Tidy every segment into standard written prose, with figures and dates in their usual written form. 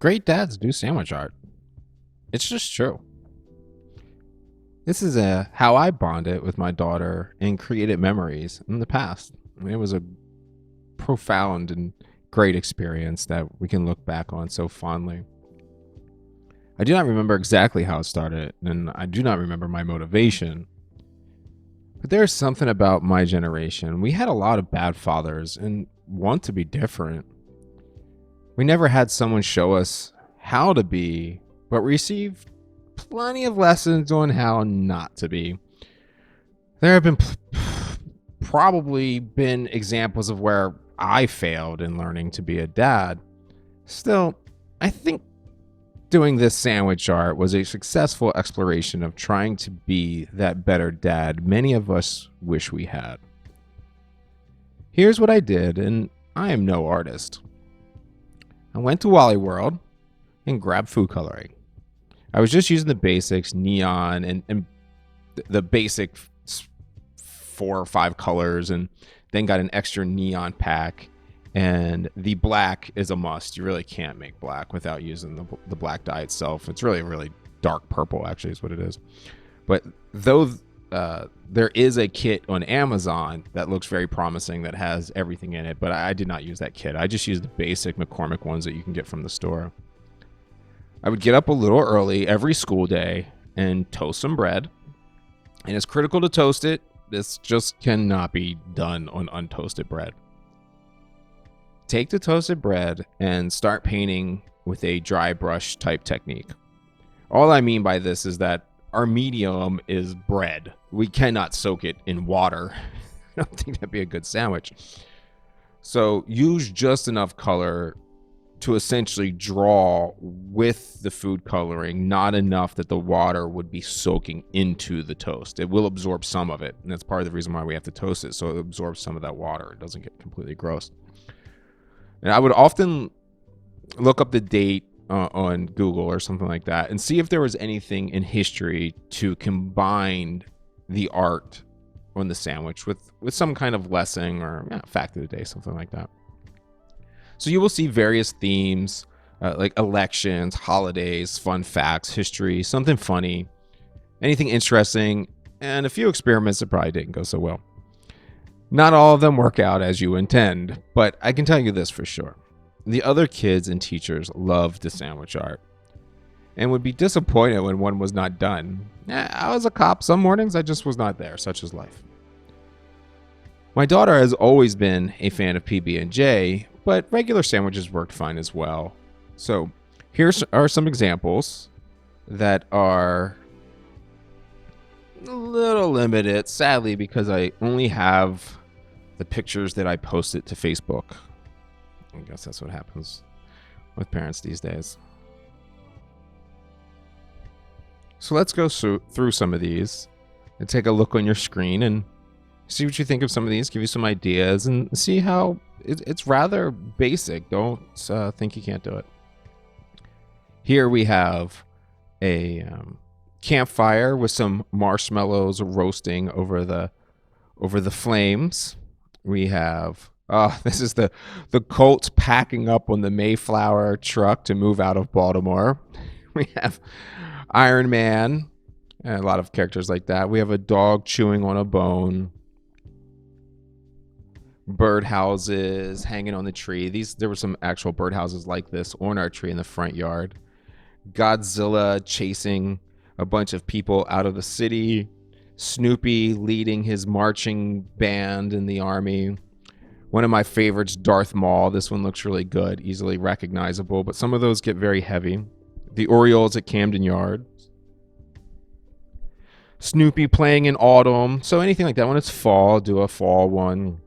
Great dads do sandwich art. It's just true. This is how I bonded with my daughter and created memories in the past. I mean, it was a profound and great experience that we can look back on so fondly. I do not remember exactly how it started, and I do not remember my motivation. But there's something about my generation. We had a lot of bad fathers and want to be different. We never had someone show us how to be, but received plenty of lessons on how not to be. There have been probably been examples of where I failed in learning to be a dad. Still, I think doing this sandwich art was a successful exploration of trying to be that better dad many of us wish we had. Here's what I did, and I am no artist. I went to Wally World and grabbed food coloring. I was just using the basics, neon, and the basic 4 or 5 colors, and then got an extra neon pack. And the black is a must. You really can't make black without using the black dye itself. It's really dark purple, actually, is what it is. But though there is a kit on Amazon that looks very promising that has everything in it, but I did not use that kit. I just used the basic McCormick ones that you can get from the store. I would get up a little early every school day and toast some bread. And it's critical to toast it. This just cannot be done on untoasted bread. Take the toasted bread and start painting with a dry brush type technique. All I mean by this is that our medium is bread. We cannot soak it in water. I don't think that'd be a good sandwich. So use just enough color to essentially draw with the food coloring, not enough that the water would be soaking into the toast. It will absorb some of it, and that's part of the reason why we have to toast it, so it absorbs some of that water. It doesn't get completely gross. And I would often look up the date on Google or something like that and see if there was anything in history to combine the art on the sandwich with some kind of lesson or fact of the day, something like that. So you will see various themes like elections, holidays, fun facts, history, something funny, anything interesting, and a few experiments that probably didn't go so well. Not all of them work out as you intend, but I can tell you this for sure. The other kids and teachers loved the sandwich art and would be disappointed when one was not done. I was a cop. Some mornings I just was not there, such is life. My daughter has always been a fan of PB&J, but regular sandwiches worked fine as well. So here are some examples that are a little limited, sadly, because I only have the pictures that I posted to Facebook. I guess that's what happens with parents these days. So let's go through some of these and take a look on your screen and see what you think of some of these, give you some ideas, and see how it's rather basic. Don't think you can't do it. Here we have a campfire with some marshmallows roasting over the flames. We have this is the Colts packing up on the Mayflower truck to move out of Baltimore. We have Iron Man and a lot of characters like that. We have a dog chewing on a bone. Birdhouses hanging on the tree. There were some actual birdhouses like this on our tree in the front yard. Godzilla chasing a bunch of people out of the city. Snoopy leading his marching band in the army. One of my favorites, Darth Maul. This one looks really good, easily recognizable, but some of those get very heavy. The Orioles at Camden Yards. Snoopy playing in autumn. So anything like that. When it's fall, do a fall one.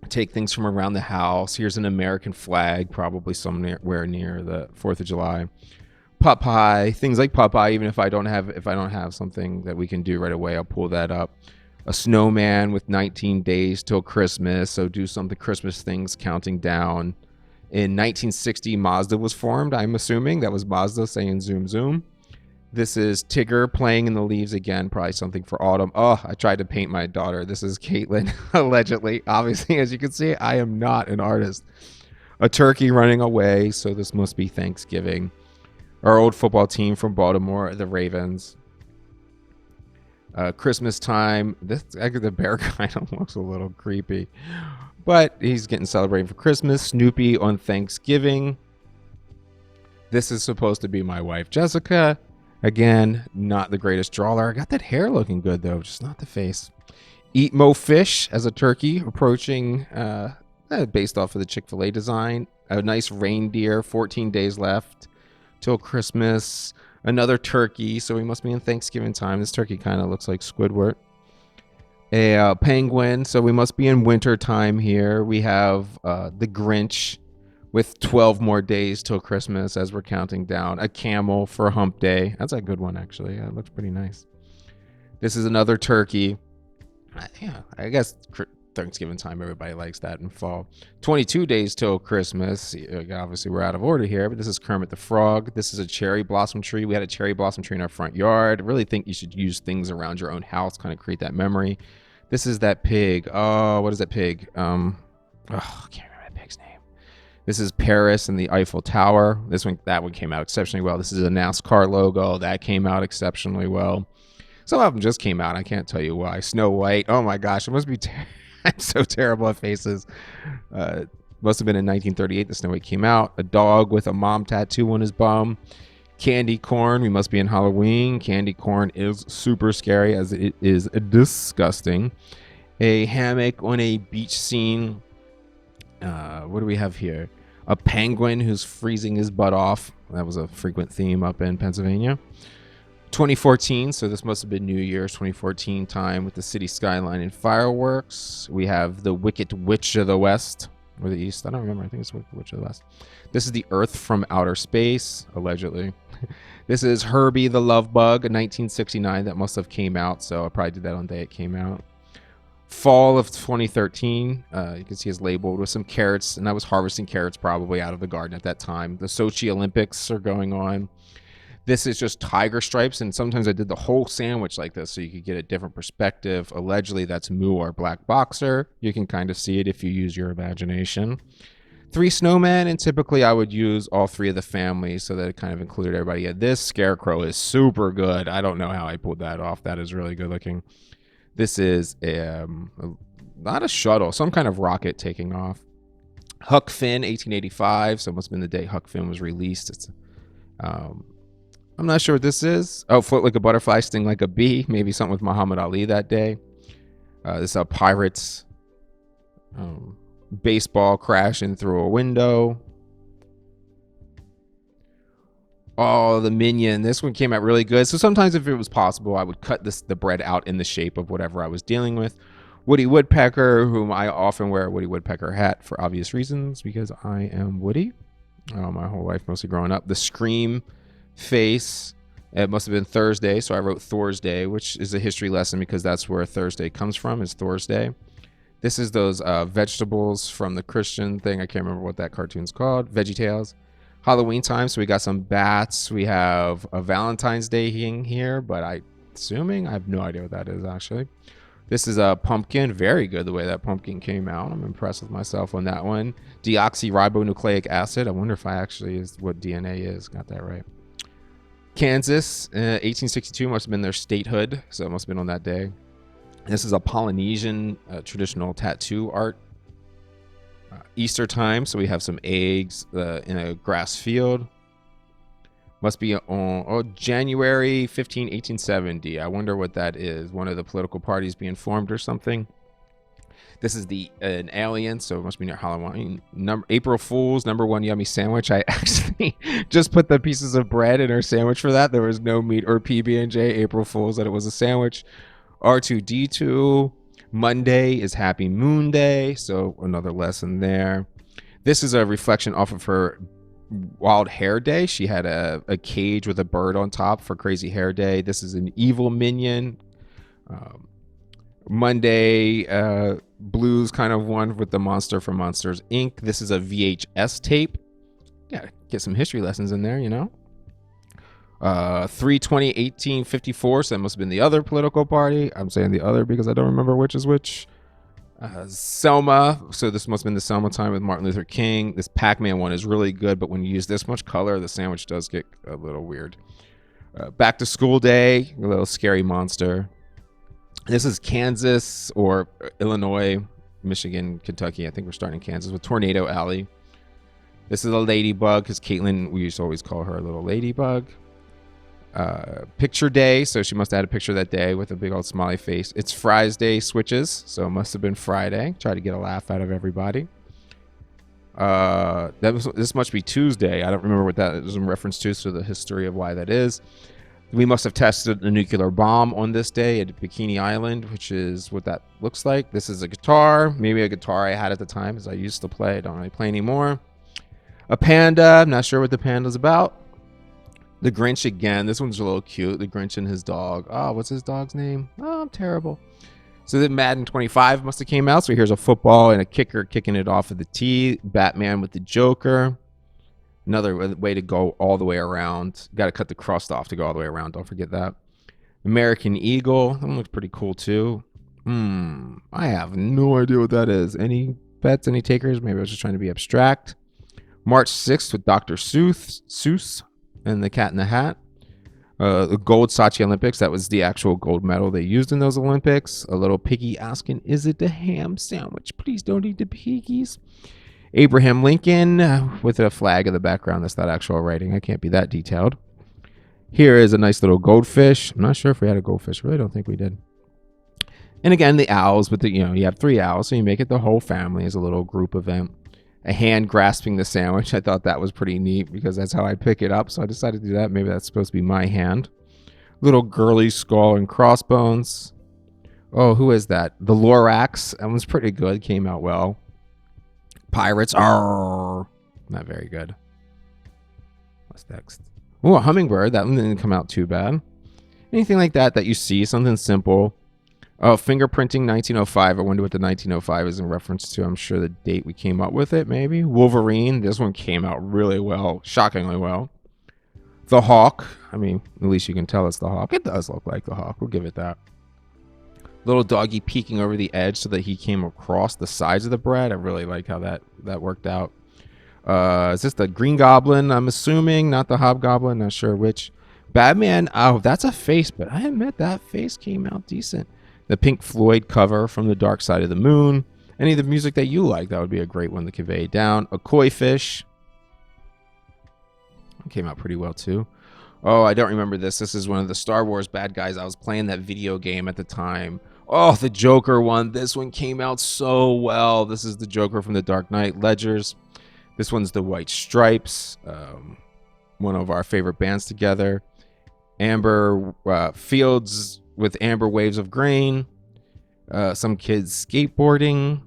Take things from around the house. Here's an American flag, probably somewhere near the 4th of July. Popeye, things like Popeye. Even if I don't have something that we can do right away, I'll pull that up. A snowman with 19 days till Christmas, so do something Christmas things counting down. In 1960, Mazda was formed. I'm assuming that was Mazda saying zoom zoom. This is Tigger playing in the leaves again, probably something for autumn. Oh, I tried to paint my daughter. This is Caitlin, allegedly. Obviously, as you can see, I am not an artist. A turkey running away, so this must be Thanksgiving. Our old football team from Baltimore, the Ravens. Christmas time. The bear kind of looks a little creepy, but he's getting celebrated for Christmas. Snoopy on Thanksgiving. This is supposed to be my wife, Jessica. Again, not the greatest drawer. I got that hair looking good, though, just not the face. Eat Mo Fish as a turkey approaching, based off of the Chick-fil-A design. A nice reindeer, 14 days left till Christmas. Another turkey, so we must be in Thanksgiving time. This turkey kind of looks like Squidward. A penguin, so we must be in winter time here. We have the Grinch with 12 more days till Christmas as we're counting down. A camel for Hump Day. That's a good one, actually. It looks pretty nice. This is another turkey. Yeah, I guess Thanksgiving time, everybody likes that in fall. 22 days till Christmas. Obviously, we're out of order here, but this is Kermit the Frog. This is a cherry blossom tree. We had a cherry blossom tree in our front yard. I really think you should use things around your own house, kind of create that memory. This is that pig. Oh, what is that pig? I can't remember that pig's name. This is Paris and the Eiffel Tower. That one came out exceptionally well. This is a NASCAR logo. That came out exceptionally well. Some of them just came out. I can't tell you why. Snow White. Oh my gosh, it must be I'm so terrible at faces. Must have been in 1938 the Snow White came out. A dog with a mom tattoo on his bum. Candy corn. We must be in Halloween. Candy corn is super scary as it is disgusting. A hammock on a beach scene. What do we have here? A penguin who's freezing his butt off. That was a frequent theme up in Pennsylvania. 2014, so this must have been New Year's 2014 time with the city skyline and fireworks. We have the Wicked Witch of the West, or the East. I don't remember. I think it's Wicked Witch of the West. This is the Earth from Outer Space, allegedly. This is Herbie the Love Bug, in 1969. That must have came out, so I probably did that on the day it came out. Fall of 2013, you can see it's labeled with some carrots, and I was harvesting carrots probably out of the garden at that time. The Sochi Olympics are going on. This is just tiger stripes, and sometimes I did the whole sandwich like this so you could get a different perspective. Allegedly, that's Moo or Black Boxer. You can kind of see it if you use your imagination. 3 snowmen, and typically I would use all 3 of the family so that it kind of included everybody. Yeah, this scarecrow is super good. I don't know how I pulled that off. That is really good looking. This is not a shuttle, some kind of rocket taking off. Huck Finn, 1885, so it must have been the day Huck Finn was released. It's I'm not sure what this is. Oh, float like a butterfly, sting like a bee. Maybe something with Muhammad Ali that day. This is a Pirates baseball crashing through a window. Oh, the Minion. This one came out really good. So sometimes if it was possible, I would cut the bread out in the shape of whatever I was dealing with. Woody Woodpecker, whom I often wear a Woody Woodpecker hat for obvious reasons because I am Woody. My whole life, mostly growing up. The Scream face. It must have been Thursday, so I wrote Thor's Day, which is a history lesson because that's where Thursday comes from, is Thor's Day. This is those vegetables from the Christian thing. I can't remember what that cartoon's called. VeggieTales. Halloween time, so we got some bats. We have a Valentine's Day here, but I have no idea what that is actually. This is a pumpkin. Very good the way that pumpkin came out. I'm impressed with myself on that one. Deoxyribonucleic acid. I wonder if I actually is what DNA is. Got that right. Kansas, 1862 must have been their statehood, so it must have been on that day. This is a Polynesian traditional tattoo art. Easter time, so we have some eggs in a grass field. Must be on January 15, 1870. I wonder what that is. One of the political parties being formed or something. This is an alien, so it must be near Halloween. April Fool's #1 yummy sandwich. I actually just put the pieces of bread in our sandwich for that. There was no meat or PB&J. April Fool's that it was a sandwich. R2D2. Monday is Happy Moon Day, so another lesson there. This is a reflection off of her Wild Hair Day. She had a cage with a bird on top for Crazy Hair Day. This is an evil minion. Monday, blues kind of one with the monster from Monsters Inc. This is a VHS tape. Yeah, get some history lessons in there, you know. 3/20/1854, so that must have been the other political party. I'm saying the other because I don't remember which is which. Selma. So this must have been the Selma time with Martin Luther King. This Pac-Man one is really good, but when you use this much color, the sandwich does get a little weird. Back to School Day, a little scary monster. This is Kansas or Illinois, Michigan, Kentucky. I think we're starting in Kansas with Tornado Alley. This is a ladybug because Caitlin, we used to always call her a little ladybug. Picture Day, so she must have had a picture that day with a big old smiley face. It's Fries Day switches, so it must have been Friday. Try to get a laugh out of everybody. This must be Tuesday. I don't remember what that is in reference to, so the history of why that is. We must have tested a nuclear bomb on this day at Bikini Island, which is what that looks like. This is a guitar, maybe a guitar I had at the time, as I used to play. I don't really play anymore. A panda. I'm not sure what the panda's about. The Grinch again. This one's a little cute. The Grinch and his dog. Oh, what's his dog's name? Oh, I'm terrible. So the Madden 25 must have came out. So here's a football and a kicker kicking it off of the tee. Batman with the Joker. Another way to go all the way around. Got to cut the crust off to go all the way around. Don't forget that. American Eagle. That one looks pretty cool too. I have no idea what that is. Any bets? Any takers? Maybe I was just trying to be abstract. March 6th with Dr. Seuss and the Cat in the Hat. The gold Sochi Olympics. That was the actual gold medal they used in those Olympics. A little piggy asking, is it the ham sandwich? Please don't eat the piggies. Abraham Lincoln with a flag in the background. That's not actual writing. I can't be that detailed. Here is a nice little goldfish. I'm not sure if we had a goldfish. I really don't think we did. And again, the owls with the, you have 3 owls. So you make it the whole family as a little group event. A hand grasping the sandwich. I thought that was pretty neat because that's how I pick it up. So I decided to do that. Maybe that's supposed to be my hand. Little girly skull and crossbones. Oh, who is that? The Lorax. That one's pretty good. Came out well. Pirates. Arr. Not very good. What's next? Oh, a hummingbird. That one didn't come out too bad. Anything like that you see. Something simple. Oh, fingerprinting 1905. I wonder what the 1905 is in reference to. I'm sure the date we came up with it, maybe. Wolverine. This one came out really well. Shockingly well. The Hawk. I mean, at least you can tell it's the Hawk. It does look like the Hawk. We'll give it that. Little doggy peeking over the edge so that he came across the sides of the bread. I really like how that worked out. Is this the Green Goblin? I'm assuming. Not the Hobgoblin. Not sure which. Batman. Oh, that's a face, but I admit that face came out decent. The Pink Floyd cover from The Dark Side of the Moon. Any of the music that you like, that would be a great one to convey down. A koi fish. Came out pretty well too. Oh, I don't remember this. This is one of the Star Wars bad guys. I was playing that video game at the time. Oh, the Joker one. This one came out so well. This is the Joker from the Dark Knight Ledgers. This one's the White Stripes. One of our favorite bands together. Amber Fields with Amber Waves of Grain. Some kids skateboarding.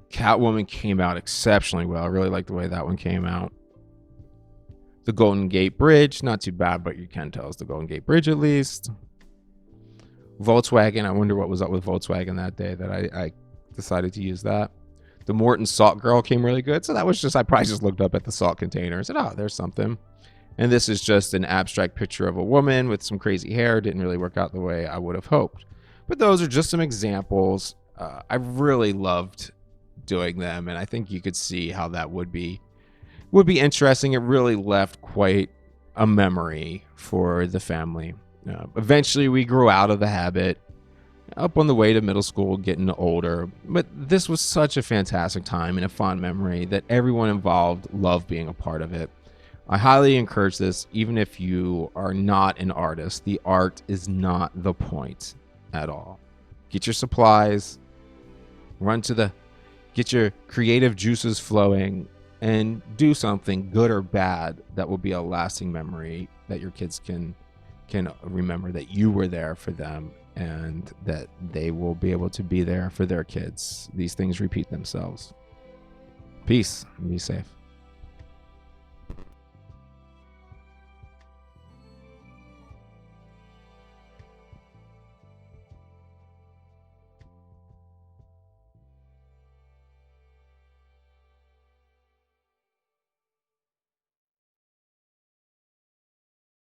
Catwoman came out exceptionally well. I really like the way that one came out. The Golden Gate Bridge. Not too bad, but you can tell it's the Golden Gate Bridge at least. Volkswagen. I wonder what was up with Volkswagen that day that I decided to use that. The Morton Salt Girl came really good. So that was just, I probably just looked up at the salt container and said, oh, there's something. And this is just an abstract picture of a woman with some crazy hair. Didn't really work out the way I would have hoped. But those are just some examples. I really loved doing them. And I think you could see how that would be interesting. It really left quite a memory for the family. Eventually, we grew out of the habit up on the way to middle school, getting older. But this was such a fantastic time and a fond memory that everyone involved loved being a part of it. I highly encourage this, even if you are not an artist. The art is not the point at all. Get your supplies, get your creative juices flowing, and do something good or bad that will be a lasting memory that your kids can remember that you were there for them and that they will be able to be there for their kids. These things repeat themselves. Peace and be safe.